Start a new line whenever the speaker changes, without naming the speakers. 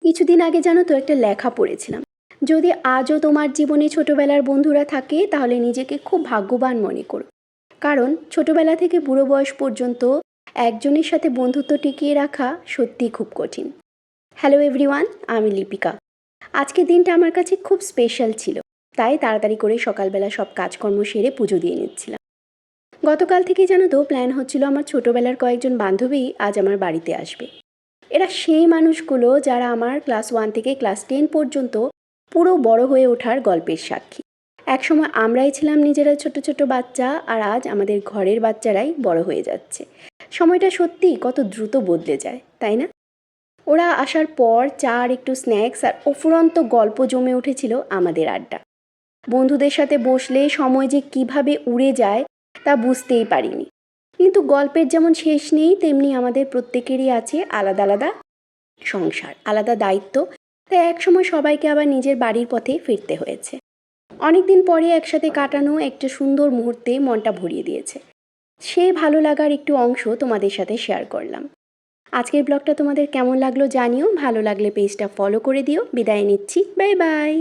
কিছুদিন আগে জানো তো একটা লেখা পড়েছিলাম, যদি আজও তোমার জীবনে ছোটবেলার বন্ধুরা থাকে তাহলে নিজেকে খুব ভাগ্যবান মনে করো। কারণ ছোটবেলা থেকে বুড়ো বয়স পর্যন্ত একজনের সাথে বন্ধুত্ব টিকিয়ে রাখা সত্যিই খুব কঠিন। হ্যালো এভরিওয়ান, আমি লিপিকা। আজকের দিনটা আমার কাছে খুব স্পেশাল ছিল, তাই তাড়াতাড়ি করে সকালবেলা সব কাজকর্ম সেরে পুজো দিয়ে নিচ্ছিলাম। গতকাল থেকেই জানো তো প্ল্যান হচ্ছিল আমার ছোটবেলার কয়েকজন বান্ধবী আজ আমার বাড়িতে আসবে। এরা সেই মানুষগুলো যারা আমার ক্লাস 1 থেকে ক্লাস 10 পর্যন্ত পুরো বড় হয়ে ওঠার গল্পের সাক্ষী। একসময় আমরাই ছিলাম নিজেরা ছোট ছোট বাচ্চা, আর আজ আমাদের ঘরের বাচ্চারাই বড় হয়ে যাচ্ছে। সময়টা সত্যিই কত দ্রুত বদলে যায়, তাই না? ওরা আসার পর চা আর একটু স্ন্যাক্স আর অফুরন্ত গল্প জমে উঠেছিল আমাদের আড্ডা। বন্ধুদের সাথে বসলে সময় যে কিভাবে উড়ে যায় তা বুঝতেই পারিনি। কিন্তু গল্পের যেমন শেষ নেই, তেমনি আমাদের প্রত্যেকেরই আছে আলাদা আলাদা সংসার, আলাদা দায়িত্ব। তাই একসময় সবাইকে আবার নিজের বাড়ির পথে ফিরতে হয়েছে। অনেকদিন পরে একসাথে কাটানো একটা সুন্দর মুহূর্তে মনটা ভরিয়ে দিয়েছে। সেই ভালো লাগার একটু অংশ তোমাদের সাথে শেয়ার করলাম। আজকের ব্লগটা তোমাদের কেমন লাগলো জানিও, ভালো লাগলে পেজটা ফলো করে দিও। বিদায় নিচ্ছি, বাই বাই।